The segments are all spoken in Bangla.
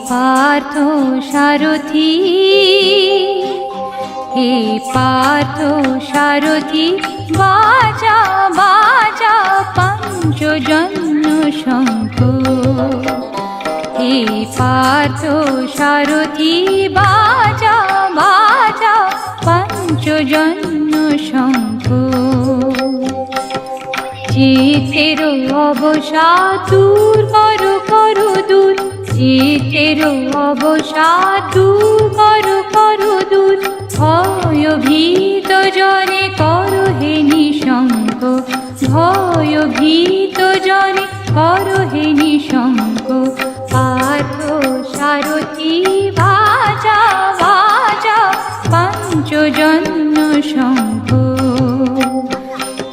পার্থ সারথি, হে পার্থ সারথি, বাজা বাজা পঞ্চজন্য শঙ্খ। হে পার্থ সারথি, বাজা বাজা পঞ্চজন্য শঙ্খ। চিতের অবসাদ দূর করো করো দূর, চিতের অবসাদ দূর করো করো দূর, ভয় ভীত জনে করো হে নিঃশঙ্ক, ভয় ভীত জনে করো হে নিঃশঙ্ক। পার্থ সারথি, বাজা বাজা পঞ্চজন্য শঙ্খ।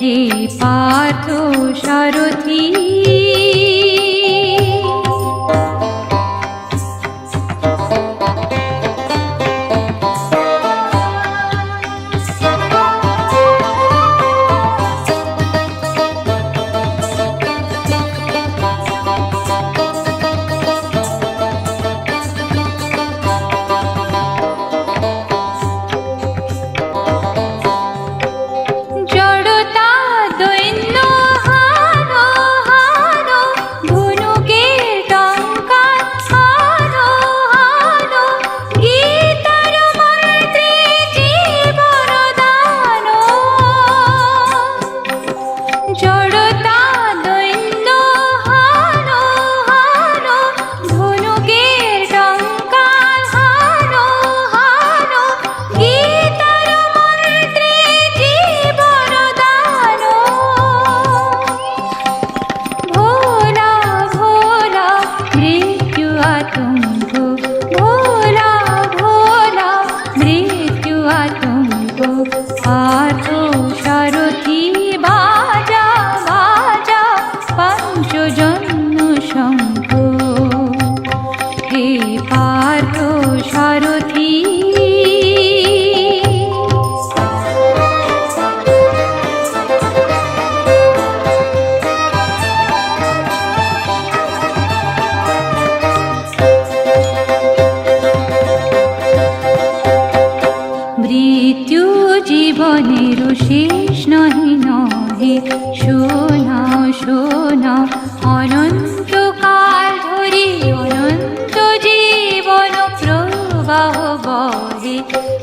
হে পার্থ সারথি, পার্থ সারথি, বাজা বাজা পঞ্চজন্য শঙ্খ। হে পার্থ সারথি, মৃত্যু জীবনের শেষ নহে নহে, শোনাও শোনাও অনন্তকাল ধরে অনন্ত জীবন প্রবাহ বহে।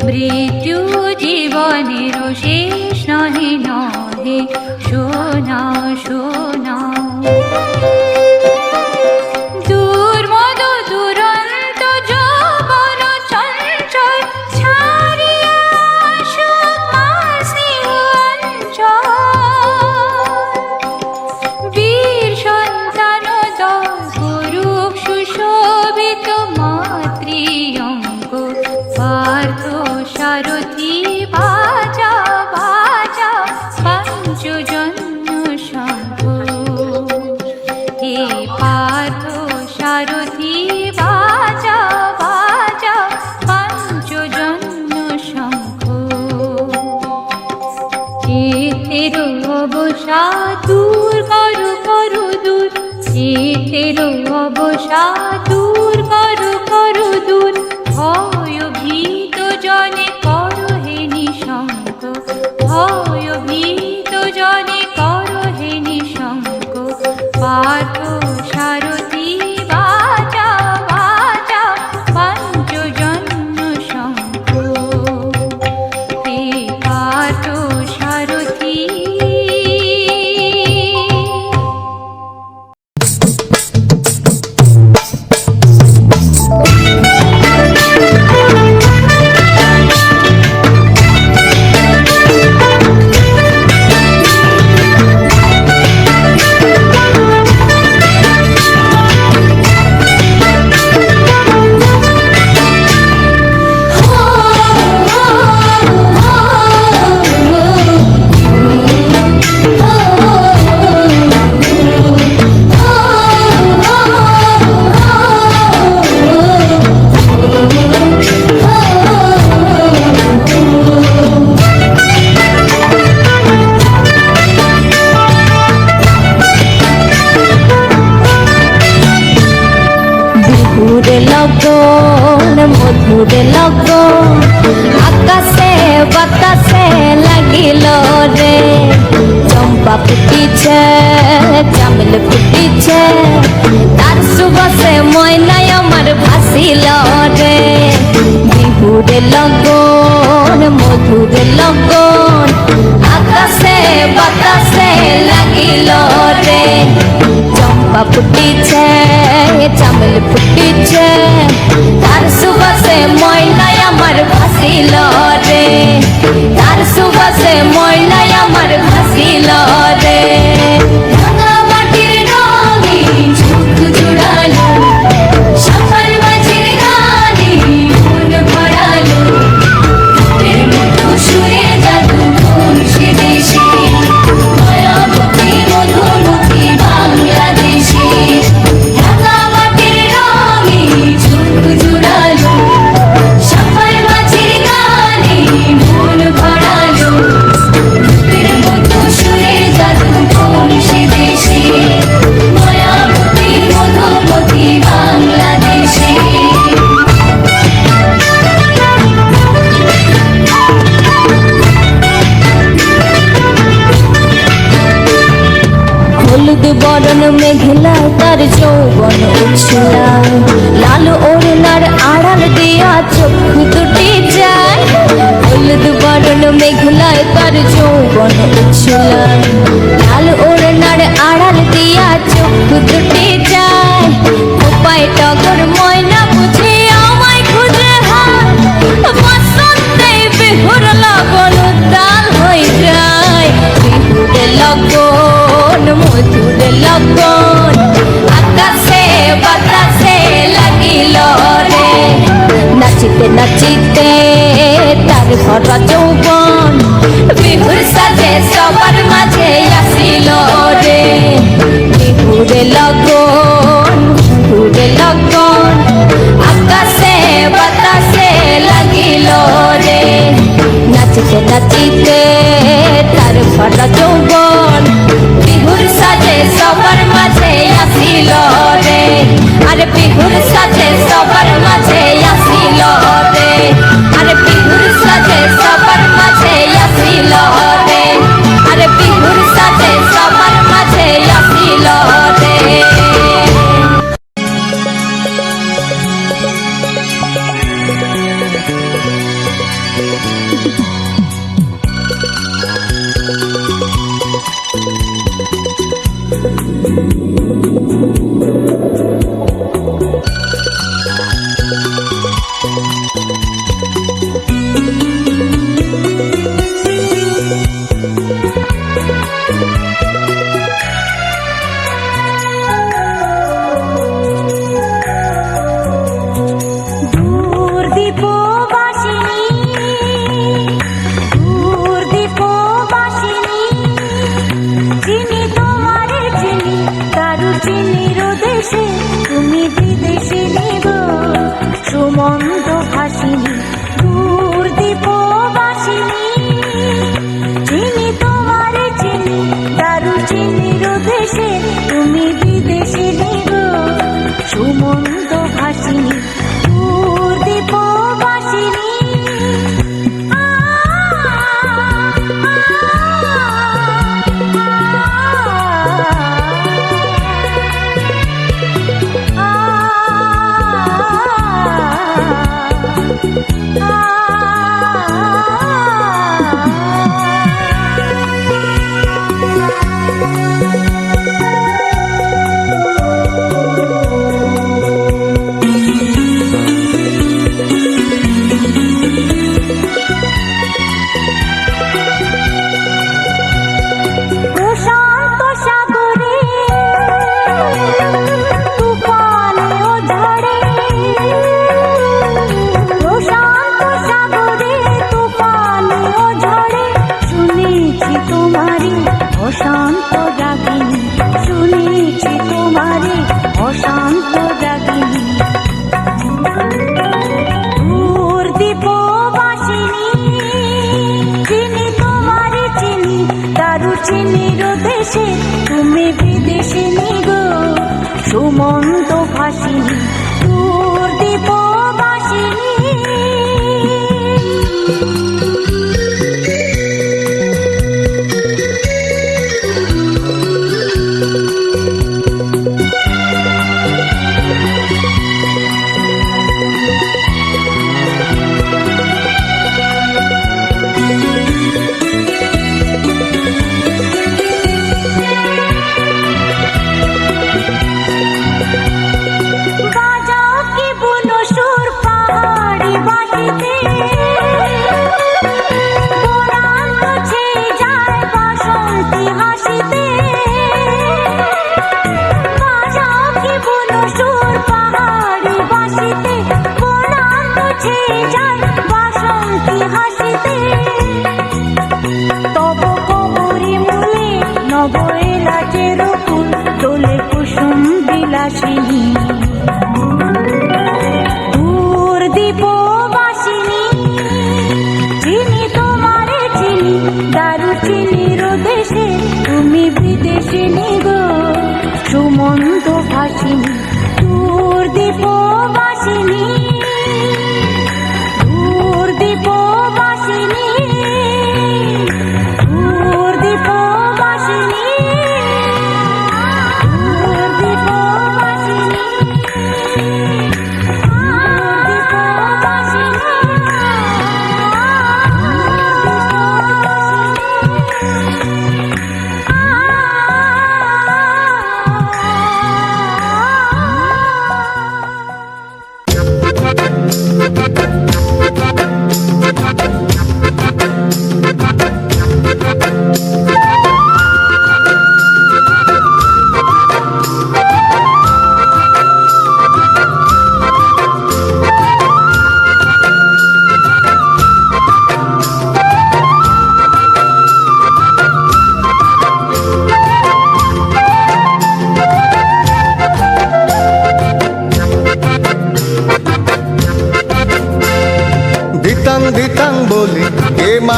মৃত্যু জীবনের শেষ নহে নহে, শোনাও শোনাও। পার্থ সারথি, বাজা বাজা পঞ্চজন্য শঙ্খ। হে পার্থ সারথি, বাজা বাজা পঞ্চজন্য শঙ্খ। চিতের অবসাদ দূর করো করো দূর, চিতের অবসাদ দূর করো করো দূর, ভয় ভীত জনে করো হে নিঃশঙ্ক, ভয় ভীত জনে করো হে নিঃশঙ্ক। পার্থ সারথি, বাজা লগন মধুরে লগন আকাশে বাতাসে লাগিল রে চম্পা ফুটিছে চামেল ফুটিছে তার সুবাসে ময়নায় আমার ভাসিল রে বিহুরে লগন মধুরে লগন আকাশে বাতাসে লাগিল রে চম্পা ফুটিছে চামেল ফুটিছে তার সুবাসে ময়নায় আমার ভাসিল রে তার সুবাসে ময়নায় আমার ভাসিল রে রাঙা মাটির রঙিন চোখ জুড়ালো সকাল মাঝের গানে মন ভরালো এর মতো সুরে জাদু কোন সে দেশে মায়াবতী মধুমতি বাংলাদেশে রাঙা মাটির রঙিন চোখ জুড়ালো সকাল মাঝের গানে মন ভরালো এর মতো সুরে জাদু কোন সে দেশে মায়াবতী মধুমতি বাংলাদেশে হলুদ বরণ মেঘলা তার যৌবন উছলায় লাল ওড়নার আড়াল দিয়া চক্ষু দুটি যায় হলুদ বরণ মেঘলায় তার যৌবন উছলায় লাল ওড়নার আড়াল দিয়া চক্ষু দুটি যায় উপায় টগর ময়না বুঝে আমায় খুঁজে হায় বসন্তে বিহুর লগন উত্তাল হয়ে যায় বিহুরে লগন মধুরে লগন আকাশে বাতাসে লাগিল রে নাচিতে নাচিতে তার ভরা যৌবন বিহুর সাজে সবার মাঝে আসিল রে বিহুরে লগন মধুরে লগন আকাশে বাতাসে লাগিল রে নাচিতে নাচিতে তার ভরা যৌবন বিহুর সাজে সবার মাঝে আসিল রে আরে বিহুর সাজে সবার মাঝে আসিল রে আরে বিহুর সাজে সবার মাঝে আসিল রে আরে বিহুর সাজে সবার মাঝে আসিল রে দূর দীপবাসিনী দূর দীপবাসিনী চিনি তোমারে চিনি কারু চিনির দেশে তুমি বিদেশে নিব সুমন্ত ভাসিনী দূর দীপবাসিনী চিনি তোমারে চিনি কারু চিনির দেশে তুমি বিদেশে নিব সুমন্ত ভাসিনী দূর দীপবাসিনী প্রশান্ত সাগরে তুফানে ও ঝড়ে প্রশান্ত সাগরে তুফানে ও ঝড়ে শুনেছি তোমারি অশান্ত রাগিনী শুনেছি তোমারি অশান্ত রাগিনী দূর দীপবাসিনী চিনি তোমারি চিনি দারু চিনির দেশে তুমি বিদেশে নিগো সুমন্ত ভাসিনী দূর দীপ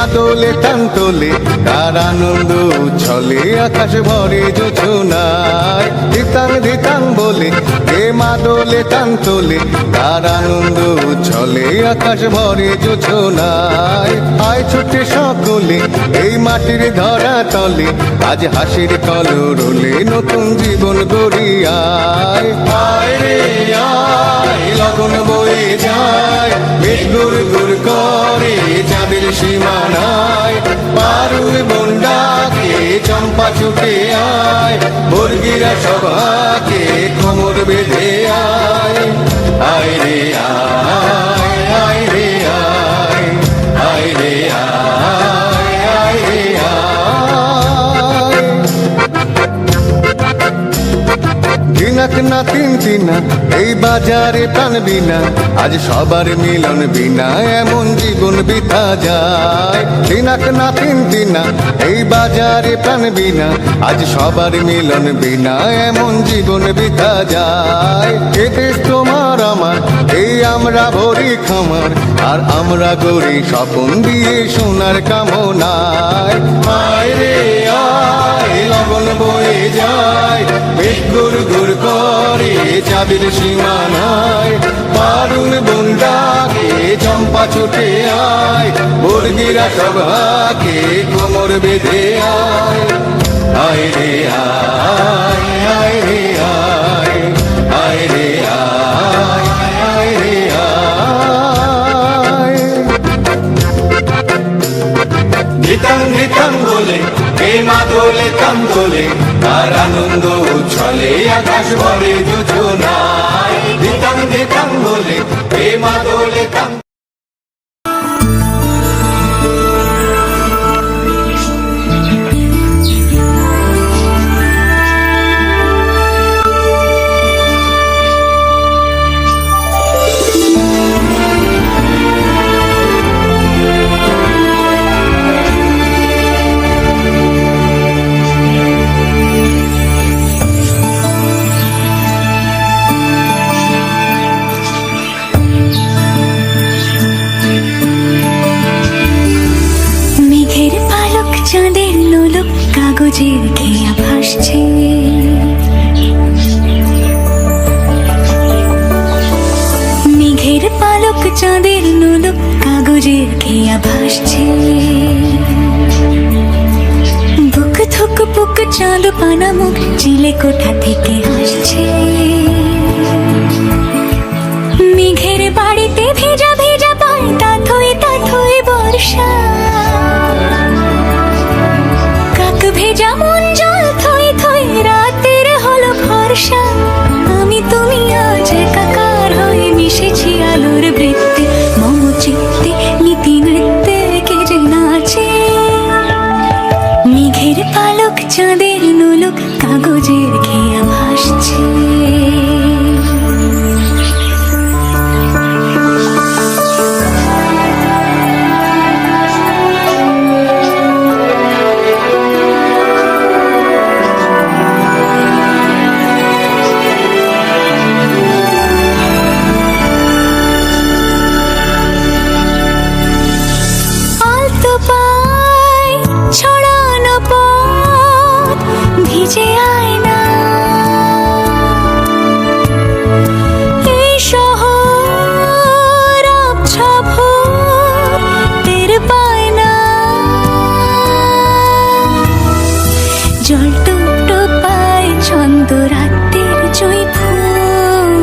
মাদলে টান তোলে তার আনন্দ উচ্ছলে আকাশ ভরে জোছনায় ধিতাং ধিতাং বলে এ মাদলে টান তোলে তার আনন্দ উচ্ছলে আকাশ ভরে জোছনায় আয় ছুটে সকলে এই মাটির ধরা তলে আজ হাসির কলরলে নতুন জীবন গড়িয়ায় আয় রে আয় লগন বয়ে যায় মেঘ গুড় গুড় করে চাঁদের সীমানায় পারুল বন্ডাকে চম্পা ছুটে আয় মুরগিরা সবাকে কোমর বেঁধে আয় আয় রে আয় আয় রে আয় আয় রে আয় আয় রে আয় দিনাক না তিন দিনা এই বাজারে প্রাণ বিনা আজ সবার মিলন বিনা এমন জীবন বিতা যায় দিনাক না তিন দিনা এই বাজারে প্রাণ বিনা আজ সবার মিলন বিনা এমন জীবন বিতা যায় এ দেশ তোমার আমার এই আমরা ভরি খামার আর আমরা গড়ি স্বপন দিয়ে সোনার কামনায় আয় রে আয় লগন বয়ে যায় মেঘ গুড় গুড় করে চাঁদের সীমানায় পারুল বন্ডাকে চম্পা ছুটে আয় মুরগিরা সবাকে কোমর বেঁধে আয় আয় রে আয় আয় রে আয় আয় রে আয় আয় রে আয় ধিতাং ধিতাং বলে এই মাদলে টান তোলে তার আনন্দ উচ্ছলে আকাশ ভরে জোছনায় ধিতাং ধিতাং বলে এই মাদলে টান চাঁদের নোলক কাগজের খেয়া ভাসছে মেঘের পালক চাঁদের নোলক কাগজের খেয়া ভাসছে বুক থুক বুক চাঁদ পানা মুখ চিলে কোঠা থেকে আসছে মেঘের বাড়িতে ভেজা ভেজা পায় তাথই বর্ষা ভেজা মন জল থই থই রাতের হলো ভরসা আমি তুমি আজ একাকার হয়ে মিশেছি আলোর বৃত্তে মম চিত্তে নীতি নৃত্যে কে যে নাচে মেঘের পালক চাঁদের নোলক কাগজের খেয়া ভাসছে ভিজে আয় না এই শহর আবছা টের পায় না জল টুপ টুপায় ছন্দ রাতের জয় ফুল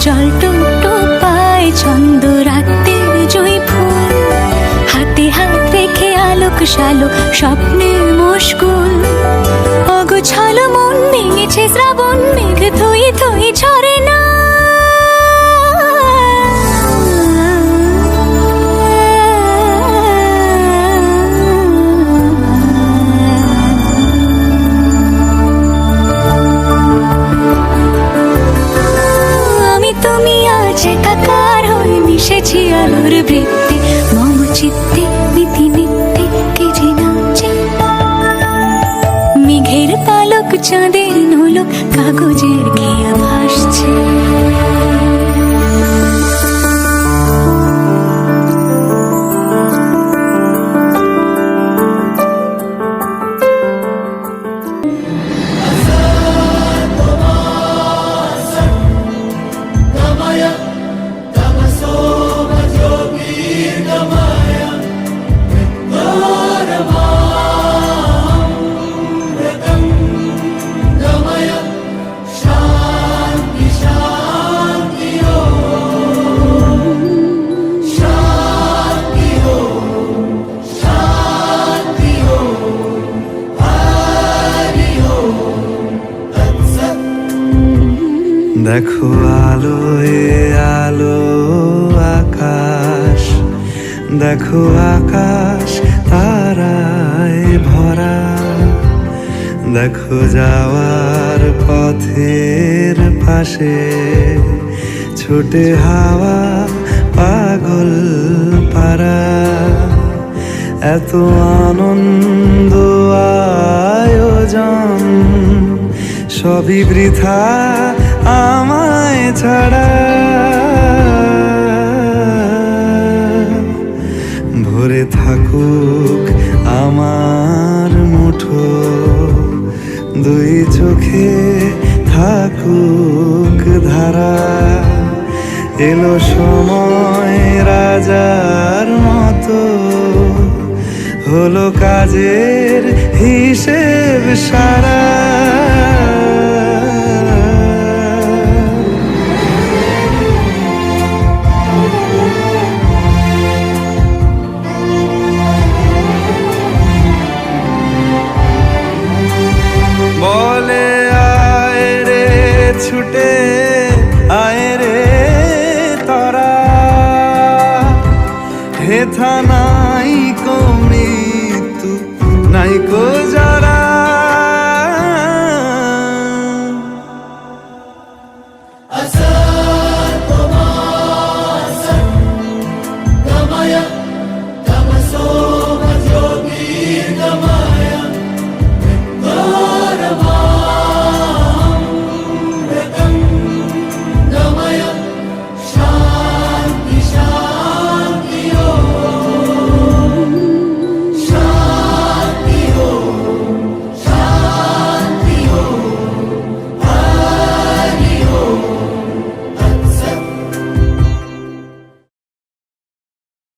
জল টুপ টুপায় ছন্দ রাতের জয় ফুল হাতে হাত রেখে আলোক শালোক স্বপ্নে মুশকুল অগোছালো মন ভেঙেছে শ্রাবণ মেঘ থই থই ঝরে না আমি তুমি আজ একাকার হয়ে মিশেছি আলোর বৃত্তে মম চিত্তে নীতি নিত্যে কে যে নাচে মেঘের পালক চাঁদের নোলক কাগজের খেয়া ভাসছে দেখো আলোয় আলো আকাশ, দেখো আকাশ তারায় ভরা, দেখো যাওয়ার পথের পাশে ছুটে হাওয়া পাগল পারা। এত আনন্দ আয়োজন সবই বৃথা আমায় ছাড়া। ভরে থাকুক আমার মুঠো, দুই চোখে থাকুক ধারা। এলো সময় রাজার মতো, হলো কাজের হিসেব সারা। বলে আয় রে ছুটে আয় রে তারা, হেথা নাই কো মৃত্যু নাই কো